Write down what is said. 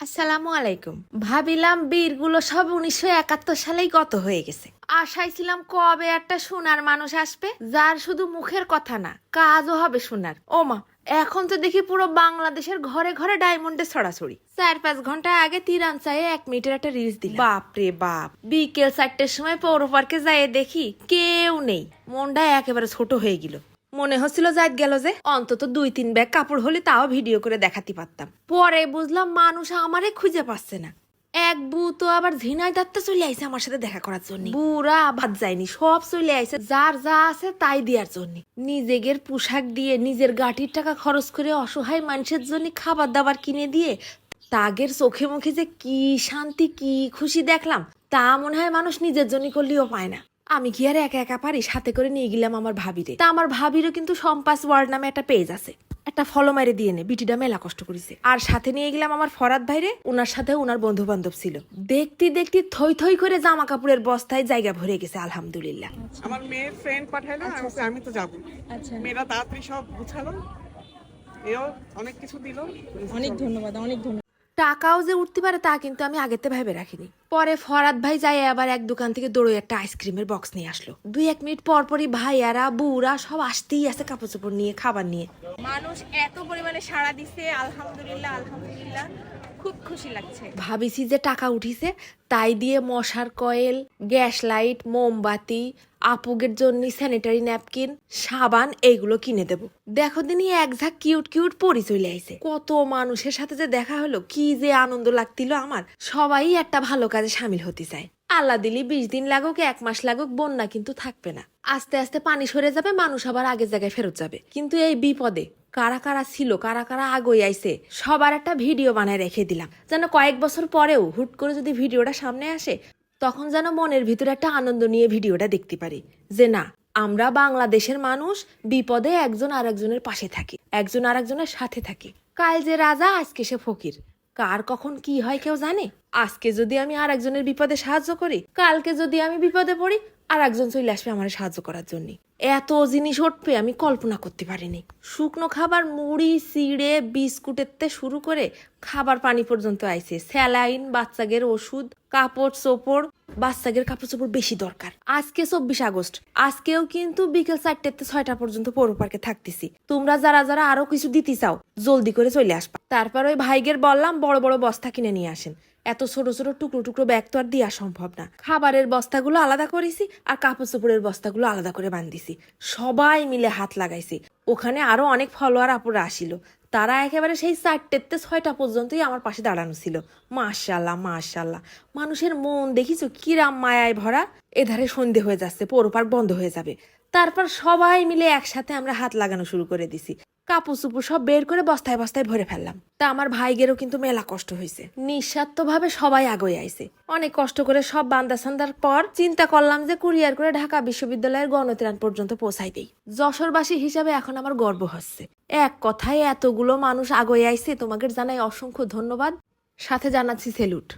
আসসালামু আলাইকুম। ভাবিলাম বীরগুলো সব 1971 সালেই গত হয়ে গেছে। আশায় ছিলাম কবে একটা সোনার মানুষ আসবে, যার শুধু মুখের কথা না কাজও হবে সোনার। ও মা, এখন তো দেখি পুরো বাংলাদেশের ঘরে ঘরে ডায়মন্ডের ছড়াছড়ি। 4-5 ঘন্টা আগে তিরান চায়ে 1 মিনিটের একটা রিলস দিলাম। বাপরে বাপ, বিকেল 4টের সময় পৌর পার্কে যাই দেখি কেউ নেই। মনটা একেবারে ছোট হয়ে গেল। মনে হচ্ছিল যাইত গেল যে অন্তত 2-3 ব্যাগ কাপড় হলে তাও ভিডিও করে দেখাতে পারতাম। পরে বুঝলাম মানুষ আমারে খুঁজে পাচ্ছে না। এক বউ তো আবার ঝিনাইদারতে চলে আইছে আমার সাথে দেখা করার জন্য। বুড়া বাদ যায়নি, সব চলে আইছে যার যা আছে তাই দেওয়ার জন্য। নিজেদের পোশাক দিয়ে নিজের গাটির টাকা খরচ করে অসহায় মানুষের জন্য খাবার দাবার কিনে দিয়ে তাগের চোখে মুখে যে কি শান্তি কি খুশি দেখলাম, তা মনে হয় মানুষ নিজের জন্য করলেও পায় না। আমি কি আর একা একা পারি? সাথে করে নিয়ে গেলাম আমার ভাবিরে। তা আমার ভাবিরও কিন্তু সম্পাস ওয়ার্ল্ড নামে একটা পেজ আছে, একটা ফলো মারে দিয়ে নে, বিটিটা মেলা কষ্ট করেছে। আর সাথে নিয়ে গেলাম আমার ফরাদ ভাইরে, ওনার সাথে ওনার বন্ধু বান্ধব ছিল। দেখতে দেখতে থই থই করে জামা কাপড়ের বস্তায় জায়গা ভরে গেছে আলহামদুলিল্লাহ। আমার মেয়ের ফ্রেন্ড পাঠাইলো, আমি তো যাবো। আচ্ছা, মেয়েরা তাড়াতাড়ি সব গুছালো, এও অনেক কিছু দিল। অনেক ধন্যবাদ, অনেক ধন্যবাদ। টাকাও যে উঠতে পারে তা কিন্তু আমি আগেতে ভেবে রাখিনি। পরে ফরাদ ভাই যাই আবার এক দোকান থেকে দৌড়ে একটা আইসক্রিমের বক্স নিয়ে আসলো। 2-1 মিনিট পর পরই ভাইয়ারা বুড়া সব আসতেই আছে কাপড় চোপড় নিয়ে, খাবার নিয়ে। মানুষ এত পরিমাণে সাড়া দিছে, আলহামদুলিল্লাহ আলহামদুলিল্লাহ, খুব খুশি লাগছে। ভাবিছি যে টাকা উঠিছে তাই দিয়ে মশার কয়েল, গ্যাস লাইট, মোমবাতি, আপুগের জন্য স্যানিটারি ন্যাপকিন, সাবান এইগুলো কিনে দেব। দেখো দিনই এক ঝাঁক কিউট কিউট পরি চলে আইছে। কত মানুষের সাথে যে দেখা হলো, কি যে আনন্দ লাগছিল আমার। সবাই একটা ভালো কাজে সামিল হতে চায়। আল্লাহ দিলি 20 দিন লাগুক 1 মাস লাগুক, বন্যা কিন্তু থাকবে না। আস্তে আস্তে পানি সরে যাবে, মানুষ আবার আগের জায়গায় ফেরত যাবে। কিন্তু এই বিপদে কারা কারা ছিল, কারা কারা আগই আইছে, সবার একটা ভিডিও বানায় রেখে দিলাম, যেন কয়েক বছর পরেও হুট করে যদি ভিডিওটা সামনে আসে তখন যেন মনের ভিতরে একটা আনন্দ নিয়ে ভিডিওটা দেখতে পারি যে না, আমরা বাংলাদেশের মানুষ বিপদে একজন আরেকজনের পাশে থাকি, একজন আরেকজনের সাথে থাকি। কাল যে রাজা আজকে সে ফকির, কার কখন কি হয় কেউ জানে। আজকে যদি আমি আর একজনের বিপদে সাহায্য করি, কালকে যদি আমি বিপদে পড়ি আর একজন চলে আসবে আমার সাহায্য করার জন্য। এত জিনিস উঠবে আমি কল্পনা করতে পারিনি। শুকনো খাবার, মুড়ি, চিড়ে, বিস্কুটের শুরু করে খাবার পানি পর্যন্ত আইছে, স্যালাইন, বাচ্চাদের ওষুধ, কাপড় চোপড়। বাচ্চাদের কাপড় চোপড় বেশি দরকার। আজকে 24 আগস্ট, আজকেও কিন্তু বিকেল 4টা থেকে 6টা পর্যন্ত পৌর পার্কে থাকতেছি। তোমরা যারা যারা আরো কিছু দিতে চাও জলদি করে চলে আসবা। তারপর ওই ভাইগের বললাম বড় বড় বস্তা কিনে নিয়ে আসেন। এত ছোট ছোট টুকরো টুকরো ব্যাগ তো আর দেওয়া সম্ভব না। খাবারের বস্তাগুলো আলাদা করেছি আর কাপড় চোপড়ের বস্তাগুলো আলাদা করে বান্ধিছি। সবাই মিলে হাত লাগাইছি। ওখানে আরো অনেক ফলোয়ার আপুরা আসিল, তারা একেবারে সেই 4টা থেকে 6টা পর্যন্তই আমার পাশে দাঁড়ানো ছিল। মাশাআল্লাহ মাশাআল্লাহ, মানুষের মন দেখিছো কিরাম মায়ায় ভরা। এধারে সন্ধে হয়ে যাচ্ছে, পৌর পার্ক বন্ধ হয়ে যাবে। তারপর সবাই মিলে একসাথে আমরা হাত লাগানো শুরু করে দিছি। কাপড় চুপড় সব বের করে বস্তায় বস্তায় ভরে ফেললাম। তা আমার ভাইগেরও কিন্তু মেলা কষ্ট হয়েছে। নিঃস্বার্থভাবে সবাই আগে আইছে। অনেক কষ্ট করে সব বান্দা সান্দার পর চিন্তা করলাম যে কুরিয়ার করে ঢাকা বিশ্ববিদ্যালয়ের গণত্রাণ পর্যন্ত পৌঁছাই দেই। যশোরবাসী হিসাবে এখন আমার গর্ব হচ্ছে। এক কথায় এতগুলো মানুষ আগে আইছে, তোমাদের জানাই অসংখ্য ধন্যবাদ, সাথে জানাচ্ছি সেলুট।